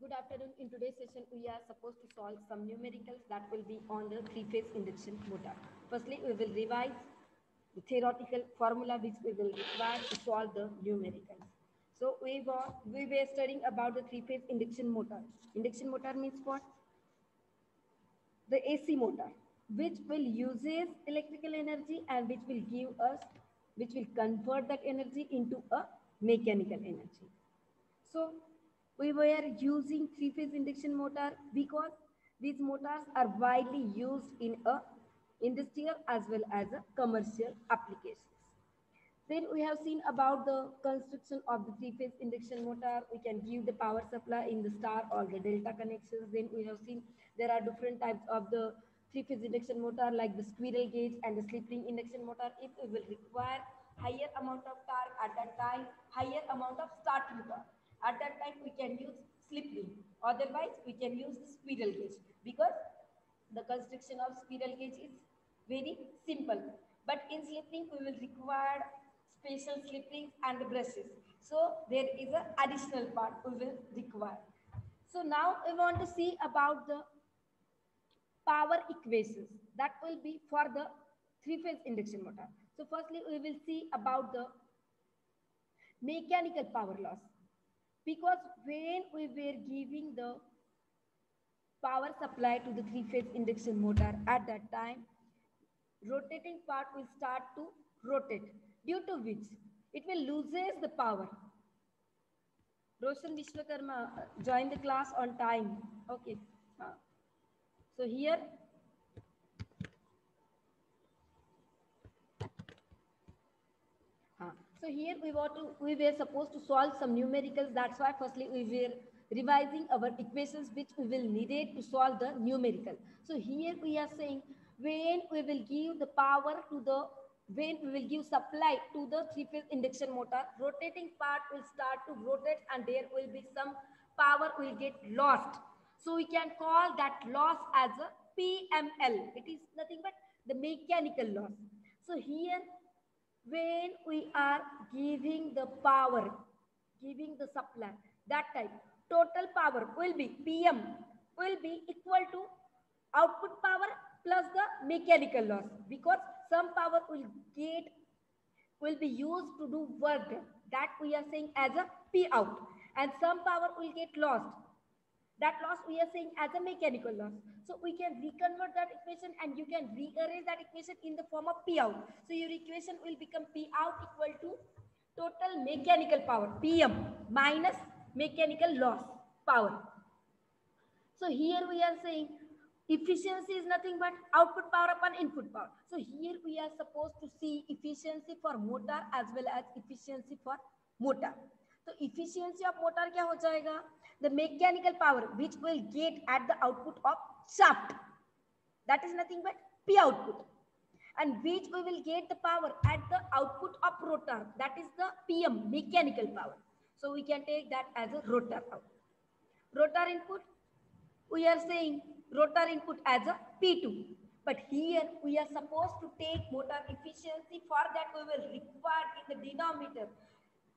Good afternoon. In today's session, we are supposed to solve some numericals that will be on the three-phase induction motor. Firstly, we will revise the theoretical formula which we will require to solve the numericals. So we were studying about the three-phase induction motor. Induction motor means what? The AC motor, which will uses electrical energy and which will convert that energy into a mechanical energy. So we were using three-phase induction motor because these motors are widely used in a industrial as well as a commercial applications. Then we have seen about the construction of the three-phase induction motor. We can give the power supply in the star or the delta connections. Then we have seen there are different types of the three-phase induction motor like the squirrel cage and the slip ring induction motor. If we will require higher amount of torque at that time, higher amount of starting torque. At that time, we can use slip ring. Otherwise, we can use the squirrel cage because the construction of squirrel cage is very simple. But in slip ring, we will require special slip rings and the brushes. So there is an additional part we will require. So now we want to see about the power equations that will be for the three-phase induction motor. So firstly, we will see about the mechanical power loss because when we were giving the power supply to the three-phase induction motor at that time, rotating part will start to rotate, due to which it will loses the power. Roshan Vishwakarma join the class on time. Okay. So here so here we were supposed to solve some numericals. That's why firstly we were revising our equations which we will need it to solve the numerical. So here we are saying when we will give the power to the when we will give supply to the three-phase induction motor, rotating part will start to rotate and there will be some power will get lost. So we can call that loss as a PML. It is nothing but the mechanical loss. So here when we are giving the power, giving the supply, that type, total power will be PM will be equal to output power plus the mechanical loss because some power will be used to do work that we are saying as a P out and some power will get lost. That loss we are saying as a mechanical loss. So we can reconvert that equation and you can rearrange that equation in the form of P out. So your equation will become P out equal to total mechanical power, PM, minus mechanical loss power. So here we are saying efficiency is nothing but output power upon input power. So here we are supposed to see efficiency for motor as well as efficiency for motor. So efficiency of motor क्या हो जाएगा? The mechanical power which will get at the output of shaft. That is nothing but P output. And which we will get the power at the output of rotor. That is the PM, mechanical power. So we can take that as a rotor output. Rotor input, we are saying rotor input as a P2. But here we are supposed to take motor efficiency. For that we will require in the denominator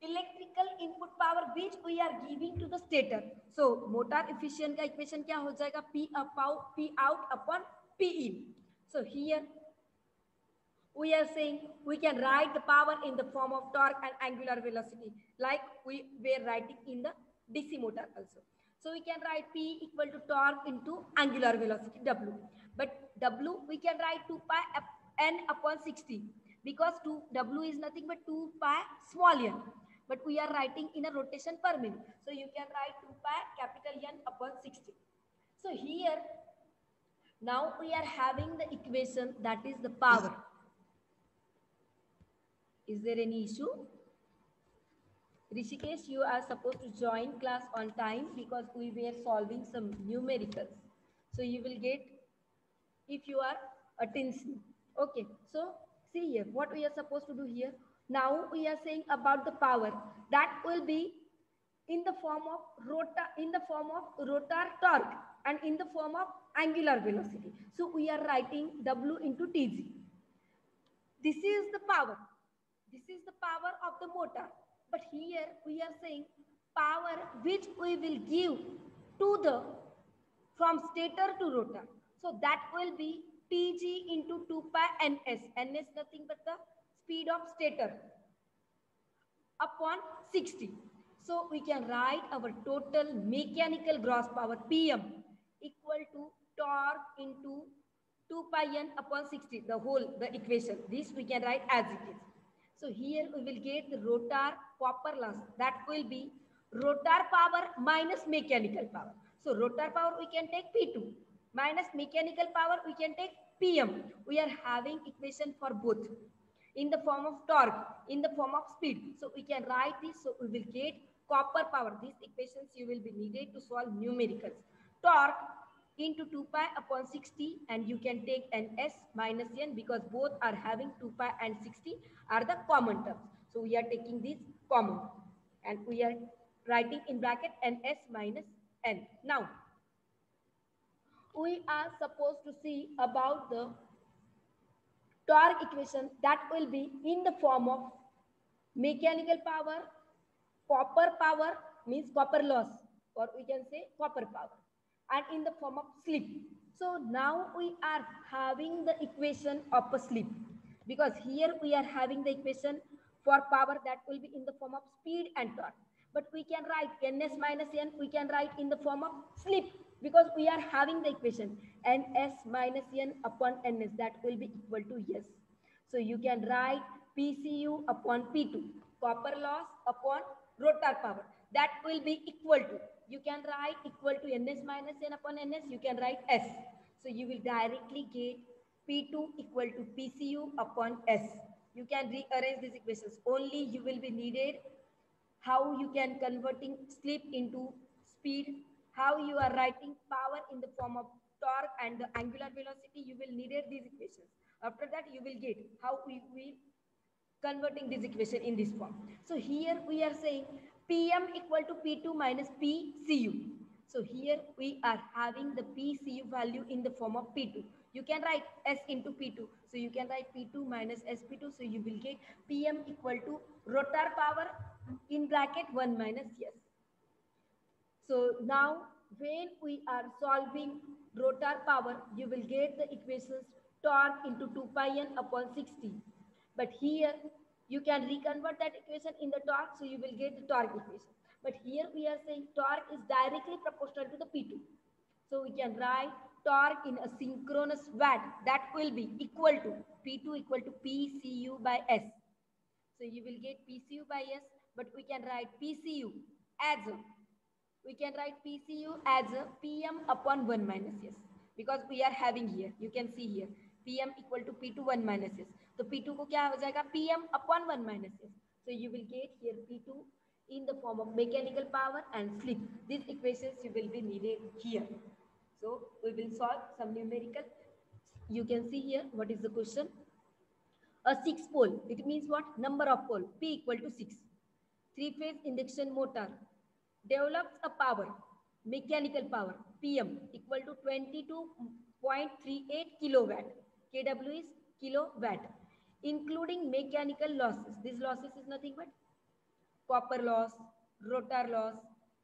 electrical input power which we are giving to the stator. So motor efficient का equation क्या हो जाएगा? P out upon P in. So here we are saying we can write the power in the form of torque and angular velocity like we were writing in the DC motor also. So we can write P equal to torque into angular velocity W. But W we can write 2 pi n upon 60 because W is nothing but 2 pi small n. But we are writing in a rotation per minute. So you can write 2 pi capital N upon 60. So here now we are having the equation that is the power. Is there any issue? Rishikesh, you are supposed to join class on time because we were solving some numericals. So you will get if you are attention. Okay, so see here what we are supposed to do here. Now we are saying about the power that will be in the form of rotor torque and in the form of angular velocity. So we are writing W into TG. This is the power. This is the power of the motor. But here we are saying power which we will give to the from stator to rotor. So that will be Tg into 2 pi ns. Ns nothing but the speed of stator upon 60. So we can write our total mechanical gross power Pm equal to torque into 2 pi n upon 60, the equation. This we can write as it is. So here we will get the rotor copper loss. That will be rotor power minus mechanical power. So rotor power we can take P2 minus mechanical power we can take Pm. We are having equation for both in the form of torque, in the form of speed. So we can write this. So we will get copper power. These equations you will be needed to solve numericals. Torque into 2 pi upon 60, and you can take an s minus n because both are having 2 pi and 60 are the common terms. So we are taking this common and we are writing in bracket ns minus n. Now we are supposed to see about the torque equation that will be in the form of mechanical power, copper power means copper loss, or we can say copper power, and in the form of slip. So now we are having the equation of a slip because here we are having the equation for power that will be in the form of speed and torque. But we can write ns minus n, we can write in the form of slip because we are having the equation ns minus n upon ns that will be equal to s. So you can write PCU upon P2, copper loss upon rotor power. That will be equal to, you can write equal to ns minus n upon ns, you can write s. So you will directly get P2 equal to PCU upon s. You can rearrange these equations. Only you will be needed how you can converting slip into speed, how you are writing power in the form of torque and the angular velocity, you will needed these equations. After that, you will get how we will converting this equation in this form. So here we are saying Pm equal to P2 minus PCU. So here we are having the PCU value in the form of P2. You can write S into P2. So you can write P2 minus SP2. So you will get Pm equal to rotor power in bracket 1 minus S. So now when we are solving rotor power, you will get the equations torque into 2 pi n upon 60. But here you can reconvert that equation in the torque, so you will get the torque equation. But here we are saying torque is directly proportional to the P2. So we can write torque in a synchronous watt that will be equal to P2 equal to PCU by S. So you will get PCU by S, but we can write PCU as a, we can write PCU as a PM upon 1 minus S because we are having here, you can see here, PM equal to P2 1 minus S. So P2 को क्या हो जाएगा PM upon 1 minus S. So you will get here P2 in the form of mechanical power and slip. These equations you will be needed here. So we will solve some numerical. You can see here what is the question. A 6 pole, it means what? Number of pole, P equal to 6. 3-phase induction motor develops a power, mechanical power, PM equal to 22.38 kilowatt. KW is kilowatt, including mechanical losses. These losses is nothing but copper loss, rotor loss,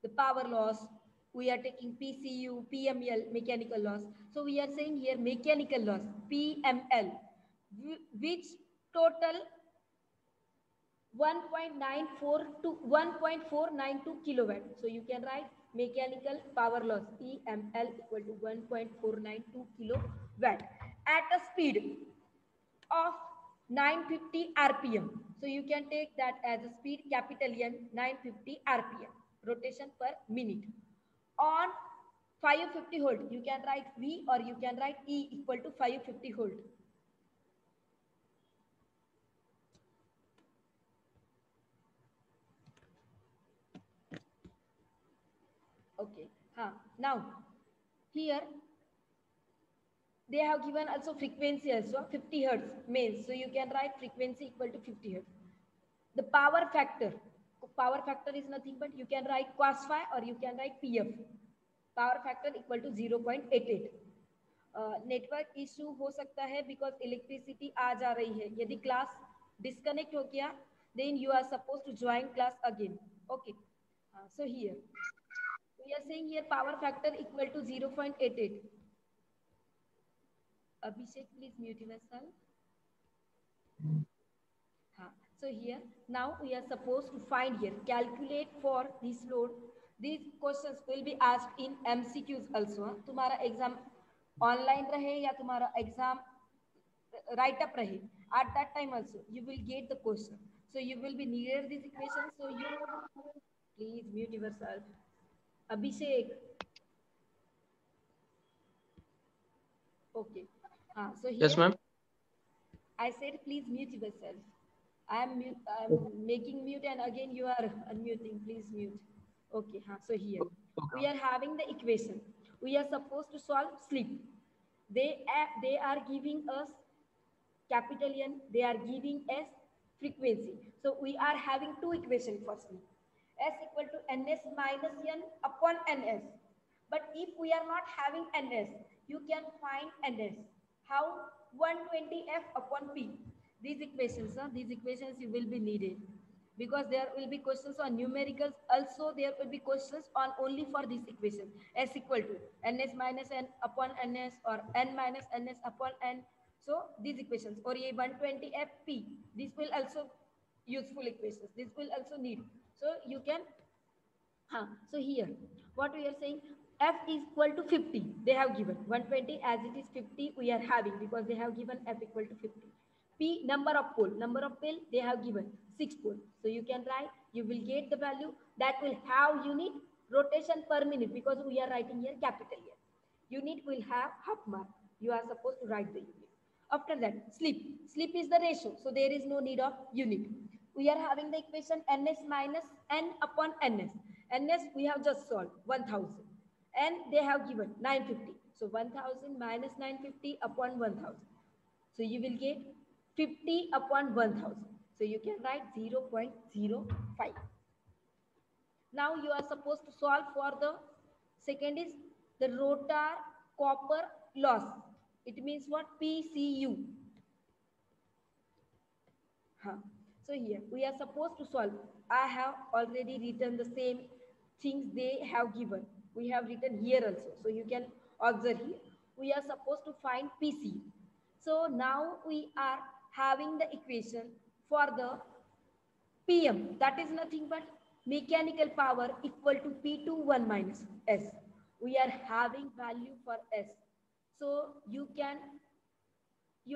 the power loss. We are taking PCU, PML, mechanical loss. So we are saying here mechanical loss, PML, which total 1.94 to 1.492 kilowatt. So you can write mechanical power loss PML equal to 1.492 kilowatt at a speed of 950 RPM. So you can take that as a speed capital N 950 RPM, rotation per minute. On 550 volt, you can write V or you can write E equal to 550 volt. Okay. Now, here they have given also frequency also 50 hertz means. So you can write frequency equal to 50 hertz. The power factor is nothing but you can write cos phi or you can write PF. Power factor equal to 0.88. Network issue हो सकता है because electricity आ जा रही है. यदि class disconnect हो गया then you are suppose to join class again. Okay, so here we we are saying here power factor equal to 0.88. Abhishek, please mute yourself. So here, now we are supposed to find here, calculate for this load. These questions will be asked in MCQs also. तुम्हारा exam online रहे या तुम्हारा exam write up rahe, at that time also you will get the question. So you will be near this equation. So you please mute yourself. Abhishek. Okay. So here, Yes, ma'am. I said please mute yourself. I'm making mute and again you are unmuting. Please mute. Okay. So here we are having the equation. We are supposed to solve sleep. They are giving us capital N. They are giving us frequency. So we are having two equations for sleep. S equal to Ns minus N upon Ns. But if we are not having Ns, you can find Ns. How? 120F upon P. These equations you will be needed. Because there will be questions on numericals. Also, there will be questions on only for this equation. S equal to Ns minus N upon Ns or N minus Ns upon N. So, these equations or ये 120FP, this will also useful equations. This will also need. So, you can so here, what we are saying, F is equal to 50. They have given 120 as it is 50 we are having because they have given F equal to 50. P, number of pole. Number of pole they have given 6 pole. So you can write, you will get the value that will have unit rotation per minute because we are writing here capital here. Unit will have half mark. You are supposed to write the unit. After that, sleep. Sleep is the ratio. So there is no need of unit. We are having the equation Ns minus N upon Ns. Ns we have just solved 1000. And they have given 950. So 1000 minus 950 upon 1000. So you will get 50 upon 1000. So you can write 0.05. Now you are supposed to solve for the second is the rotor copper loss. It means what? PCU. So here we are supposed to solve. I have already written the same things they have given. We have written here also. So you can observe here. We are supposed to find PCU. So now we are having the equation for the PM. That is nothing but mechanical power equal to P21 minus S. We are having value for S. So you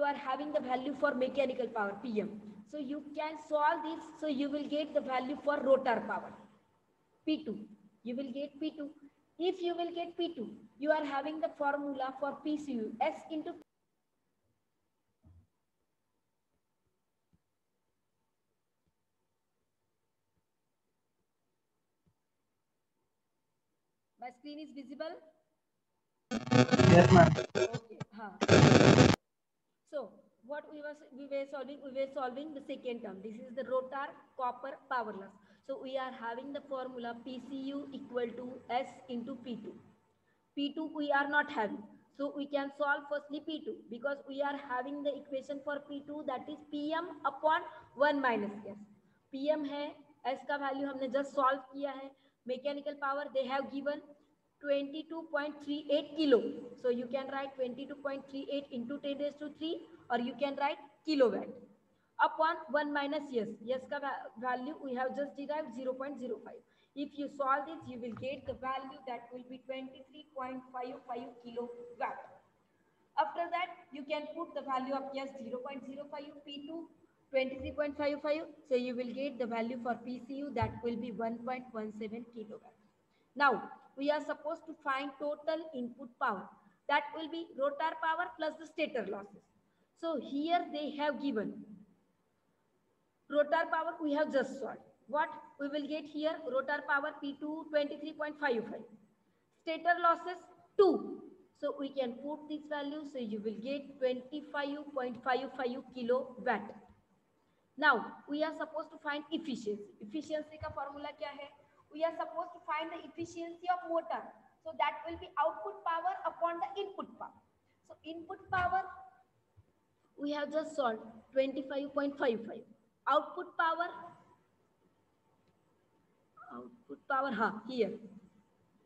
are having the value for mechanical power PM. So you can solve this. So you will get the value for rotor power P2. You will get P2. If you will get P2, you are having the formula for PCU S into my screen is visible. Yes, ma'am. Okay. So what we were solving the second term. This is the rotor copper power loss. So we are having the formula PCU equal to S into P2. P2 we are not having. So we can solve firstly P2 because we are having the equation for P2 that is PM upon 1 minus S. PM है, S का value हमने just solve किया है. Mechanical power they have given 22.38 kilo. So you can write 22.38 into 10 raised to 3 or you can write kilowatt upon 1 minus yes. Yes ka value we have just derived 0.05. If you solve this, you will get the value that will be 23.55 kilowatt. After that, you can put the value of yes 0.05 P2 23.55. So you will get the value for PCU that will be 1.17 kilowatt. Now, we are supposed to find total input power. That will be rotor power plus the stator losses. So here they have given rotor power we have just solved. What we will get here? Rotor power P2 23.55. Stator losses 2. So we can put this value. So you will get 25.55 kilowatt. Now we are supposed to find efficiency. Efficiency का formula क्या है? We are supposed to find the efficiency of motor. So that will be output power upon the input power. So input power we have just solved 25.55. Output power here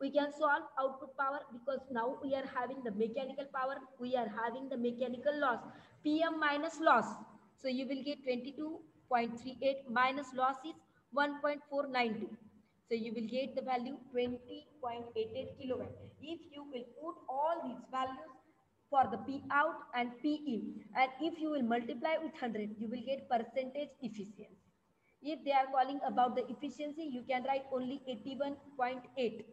We can solve output power because now we are having the mechanical power, we are having the mechanical loss, PM minus loss. So you will get 22.38 minus loss is 1.492. So you will get the value 20.88 kilowatt. If you will put all these values for the P out and P in, and if you will multiply with 100, you will get percentage efficiency. If they are calling about the efficiency, you can write only 81.8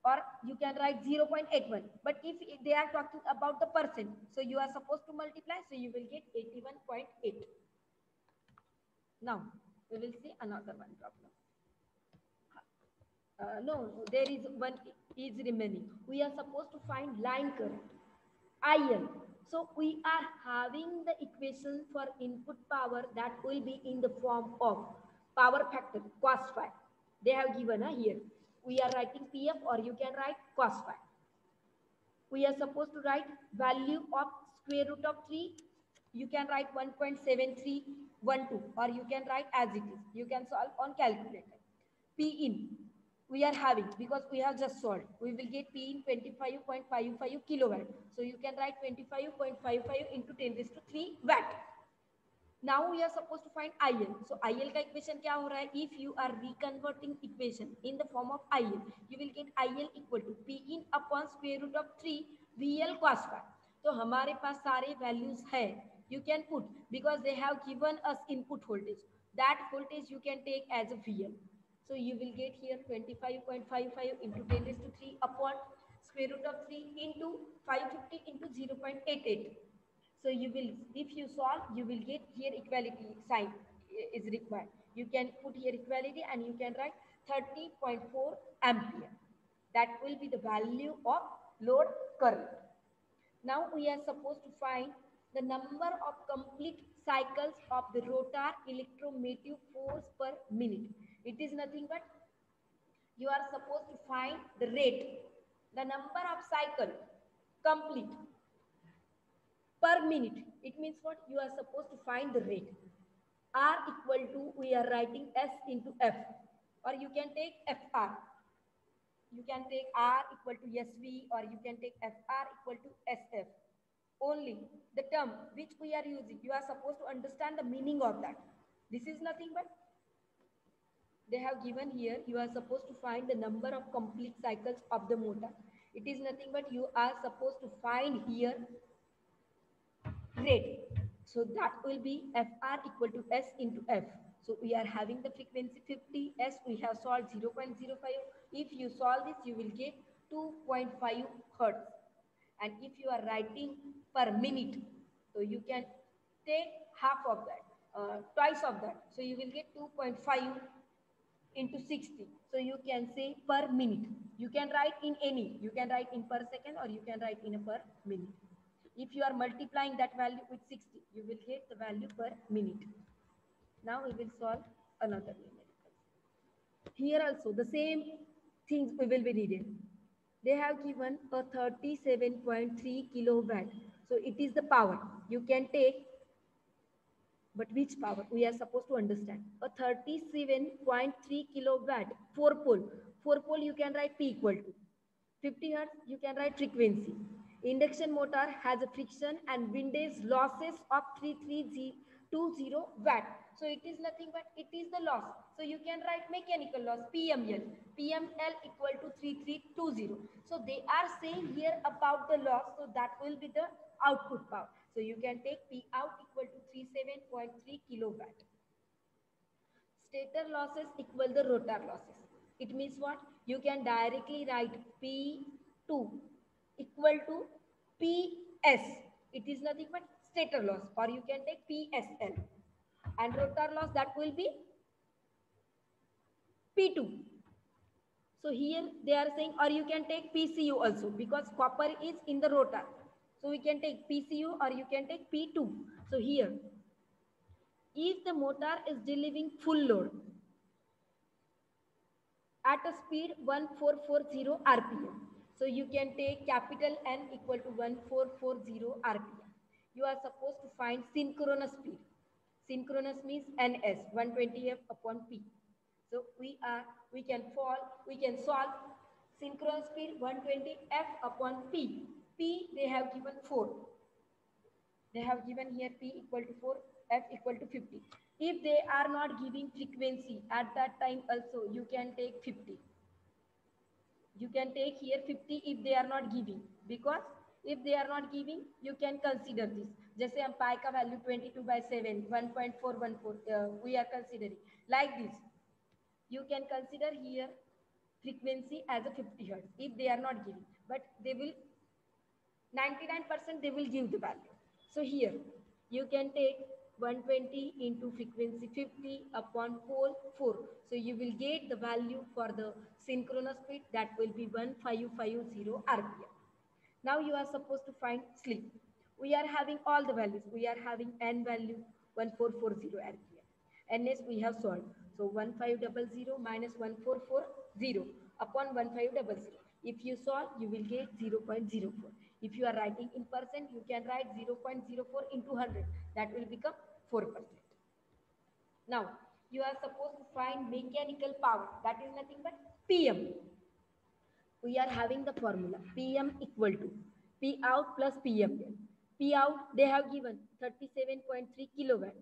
or you can write 0.81. But if they are talking about the percent, so you are supposed to multiply, so you will get 81.8. Now, we will see another one problem. No, there is one is remaining. We are supposed to find line current, IL. So we are having the equation for input power that will be in the form of power factor, cos phi. They have given here. We are writing PF or you can write cos phi. We are supposed to write value of square root of 3. You can write 1.7312 or you can write as it is. You can solve on calculator. P in we are having because we have just solved. We will get P in 25.55 kilowatt. So you can write 25.55 into 10 raised to 3 watt. Now we are supposed to find IL. So IL का equation क्या हो रहा है? If you are reconverting equation in the form of IL, you will get IL equal to P in upon square root of 3 VL cos phi. तो हमारे पास सारे values है. You can put because they have given us input voltage. That voltage you can take as a VL. So you will get here 25.55 into 10 raised to 3 upon square root of 3 into 550 into 0.88. So you will, if you solve, you will get here equality sign is required. You can put here equality and you can write 30.4 ampere. That will be the value of load current. Now we are supposed to find the number of complete cycles of the rotor electromotive force per minute. It is nothing but you are supposed to find the rate, the number of cycle complete per minute. It means what? You are supposed to find the rate. R equal to, we are writing S into F, or you can take FR. You can take R equal to SV, or you can take FR equal to SF. Only the term which we are using, you are supposed to understand the meaning of that. This is nothing but they have given here, you are supposed to find the number of complete cycles of the motor. It is nothing but you are supposed to find here rate. So that will be FR equal to S into F. So we are having the frequency 50, S we have solved 0.05. If you solve this, you will get 2.5 hertz. And if you are writing per minute, so you can take half of that, twice of that. So you will get 2.5 into 60. So you can say per minute. You can write in any. You can write in per second or you can write in a per minute. If you are multiplying that value with 60, you will get the value per minute. Now we will solve another numerical. Here also the same things we will be needed. They have given a 37.3 kilowatt. So it is the power. You can take, but which power? We are supposed to understand. A 37.3 kilowatt, 4 pole. 4 pole you can write P equal to 50 hertz, you can write frequency. Induction motor has a friction and windage losses of 3320 watt. So it is nothing but it is the loss. So you can write mechanical loss PML. PML equal to 3320. So they are saying here about the loss. So that will be the output power. So you can take P out equal to 37.3 kilowatt. Stator losses equal the rotor losses. It means what? You can directly write P2 equal to PS. It is nothing but stator loss, or you can take PSL. And rotor loss, that will be P2. So here they are saying, or you can take PCU also, because copper is in the rotor. So we can take PCU or you can take P2. So here, if the motor is delivering full load at a speed 1440 RPM, so you can take capital N equal to 1440 RPM. You are supposed to find synchronous speed. Synchronous means NS, 120F upon P. So we can solve synchronous speed 120 F upon P. P they have given 4. They have given here P equal to 4, F equal to 50. If they are not giving frequency at that time also, you can take 50. You can take here 50 if they are not giving, because if they are not giving, you can consider this. जैसे हम pi का value 22/7 1.414 we are considering like this. You can consider here frequency as a 50 hertz if they are not giving, but they will 99% they will give the value. So here you can take 120 into frequency 50 upon pole 4. So you will get the value for the synchronous speed, that will be 1550 RPM. Now you are supposed to find sleep. We are having all the values. We are having N value 1440 RPM. NS we have solved. So 1500 minus 1440 upon 1500. If you solve, you will get 0.04. If you are writing in percent, you can write 0.04 into 100. That will become 4%. Now, you are supposed to find mechanical power. That is nothing but PM. We are having the formula PM equal to P out plus PML. P out they have given 37.3 kilowatt.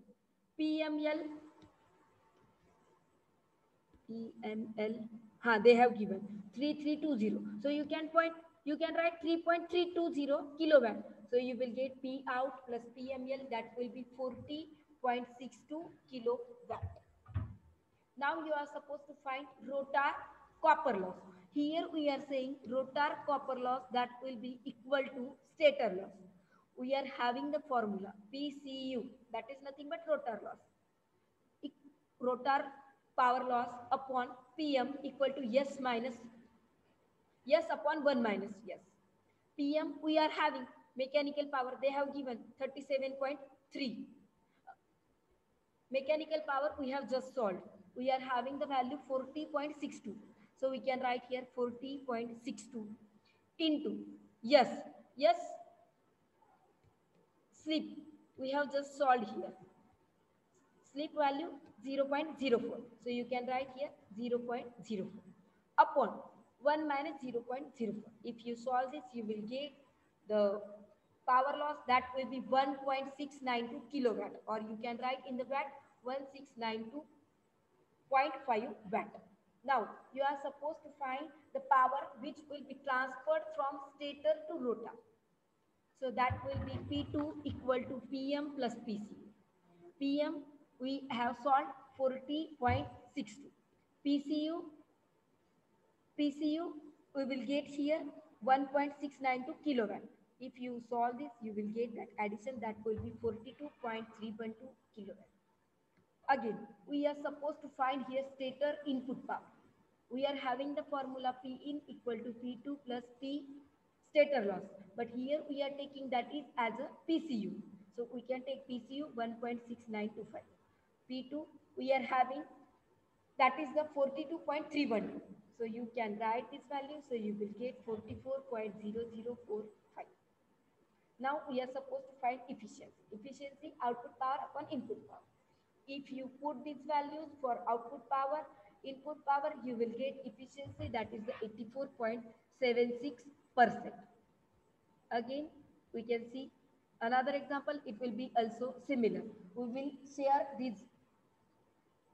PML they have given 3320. So you can write 3.320 kilowatt. So you will get P out plus PML, that will be 40.62 kilowatt. Now you are supposed to find rotor copper loss. Here we are saying rotor copper loss, that will be equal to stator loss. We are having the formula PCU, that is nothing but rotor loss. Rotor power loss upon PM equal to S upon 1 minus S. PM we are having mechanical power, they have given 37.3. Mechanical power we have just solved. We are having the value 40.62. So we can write here 40.62 into yes sleep. We have just solved here. Sleep value 0.04. So you can write here 0.04 upon 1 minus 0.04. If you solve this, you will get the power loss, that will be 1.692 kilowatt, or you can write in the watt 1692.5 watt. Now you are supposed to find the power which will be transferred from stator to rotor. So that will be P2 equal to PM plus PC. PM we have solved 40.62. PCU we will get here 1.692 kilowatt. If you solve this, you will get that addition, that will be 42.312 kilowatt. Again, we are supposed to find here stator input power. We are having the formula P in equal to P2 plus P stator loss. But here we are taking that is as a PCU. So we can take PCU 1.6925. P2 we are having, that is the 42.312. So you can write this value. So you will get 44.0045. Now we are supposed to find efficiency. Efficiency output power upon input power. If you put these values for output power, input power, you will get efficiency, that is the 84.76%. Again, we can see another example. It will be also similar. We will share this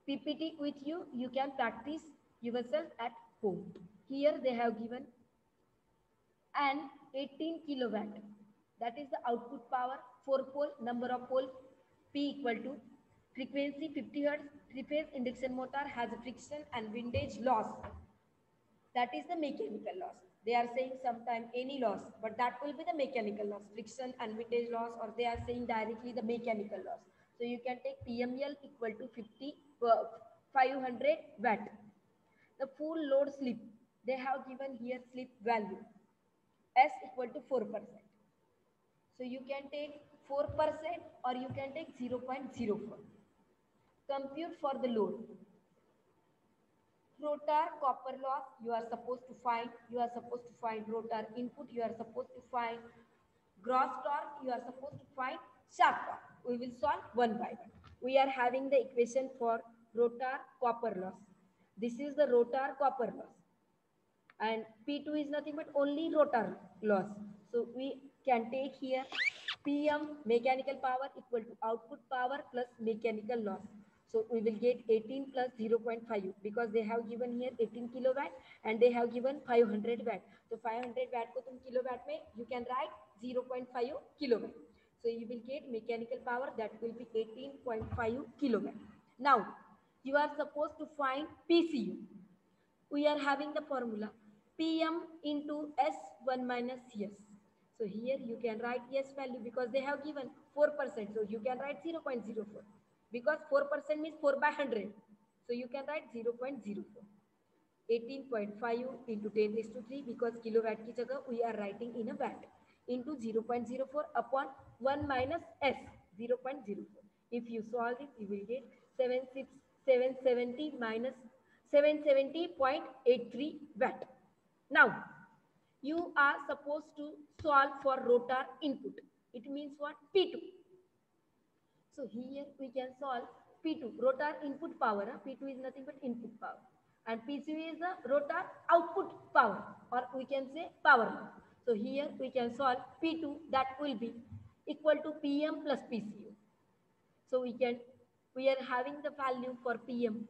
PPT with you. You can practice yourself at home. Here they have given an 18 kilowatt. That is the output power, 4 pole, number of pole, P equal to frequency 50 hertz, 3-phase induction motor has a friction and windage loss. That is the mechanical loss. They are saying sometime any loss, but that will be the mechanical loss, friction and windage loss, or they are saying directly the mechanical loss. So you can take PML equal to 500 watt. The full load slip, they have given here slip value, S equal to 4%. So you can take 4% or you can take 0.04. Compute for the load. Rotor copper loss you are supposed to find. You are supposed to find rotor input. You are supposed to find gross torque. You are supposed to find shaft torque. We will solve one by one. We are having the equation for rotor copper loss. This is the rotor copper loss. and P2 is nothing but only rotor loss. So we can take here PM mechanical power equal to output power plus mechanical loss. So we will get 18 plus 0.5 because they have given here 18 kilowatt and they have given 500 watt. So 500 watt ko tum kilowatt mein you can write 0.5 kilowatt. So you will get mechanical power that will be 18.5 kilowatt. Now you are supposed to find PCU. We are having the formula PM into S1 minus S. So here you can write S value because they have given 4%. So you can write 0.04 because 4% means 4 by 100. So you can write 0.04. 18.5 into 10 raised to 3 because kilowatt ki jagah we are writing in a watt into 0.04 upon 1 minus S 0.04. If you solve it, you will get 770 minus 770.83 watt. Now, you are supposed to solve for rotor input. It means what? P2. So here we can solve P2, rotor input power. P2 is nothing but input power. And PCU is the rotor output power, or we can say power loss. So here we can solve P2, that will be equal to PM plus PCU. So we are having the value for PM.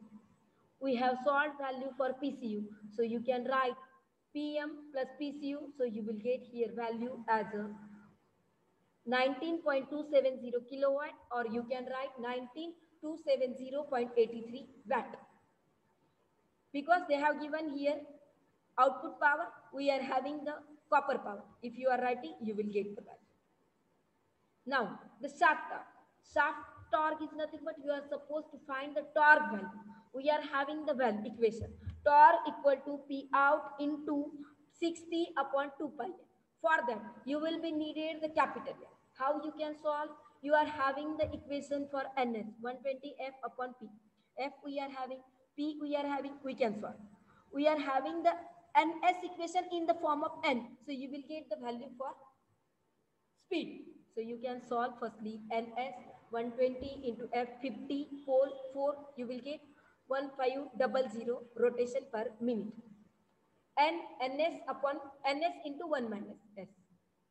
We have solved value for PCU. So you can write PM plus PCU. So you will get here value as a 19.270 kilowatt, or you can write 19270.83 watt. Because they have given here output power, we are having the copper power. If you are writing, you will get the value. Now, the shaft torque. Shaft torque is nothing but you are supposed to find the torque value. We are having the value equation. Torque equal to P out into 60 upon 2 pi. For that, you will be needed the capital N. How you can solve? You are having the equation for NS, 120 F upon P. F we are having, P we are having, we can solve. We are having the NS equation in the form of N. So you will get the value for speed. So you can solve firstly NS 120 into F50 pole 4, you will get 1500 rotation per minute. And NS upon NS into 1 minus S.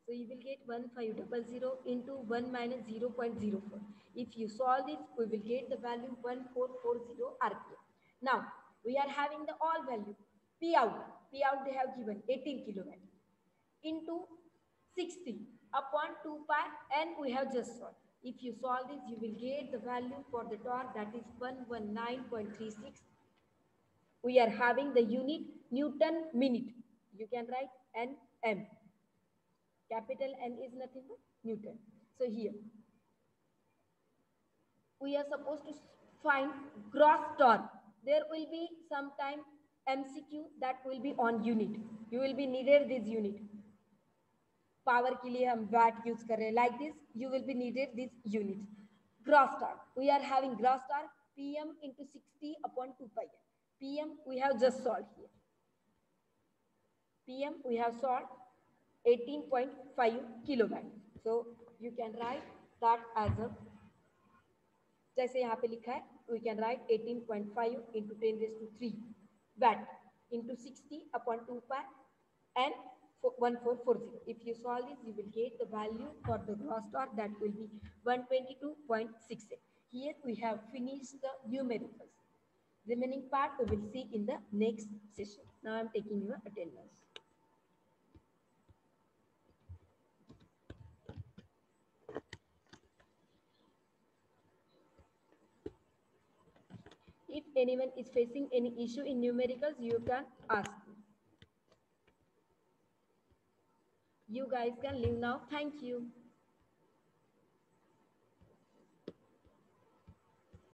So you will get 1500 into 1 minus 0.04. If you solve this, we will get the value 1440 RPM. Now, we are having the all value. P out they have given 18 kilowatt into 60 upon 2 pi, and we have just solved. If you solve this, you will get the value for the torque, that is 119.36. We are having the unit Newton minute. You can write Nm. Capital N is nothing but Newton. So here, we are supposed to find gross torque. There will be sometime MCQ that will be on unit. You will be needed this unit. Power के लिए हम watt use कर रहे हैं. Like this, you will be needed this unit. Gross torque. We are having gross torque PM into 60 upon 2 pi. PM we have just solved here. PM we have solved 18.5 kilowatt. So you can write that as a, जैसे यहाँ पे लिखा है, we can write 18.5 into 10 raised to 3 watt into 60 upon 2 pi and 1440. If you solve this, you will get the value for the gross torque, that will be 122.68. Here we have finished the numericals. Remaining part we will see in the next session. Now I am taking your attendance. If anyone is facing any issue in numericals, you can ask me. You guys can leave now. Thank you.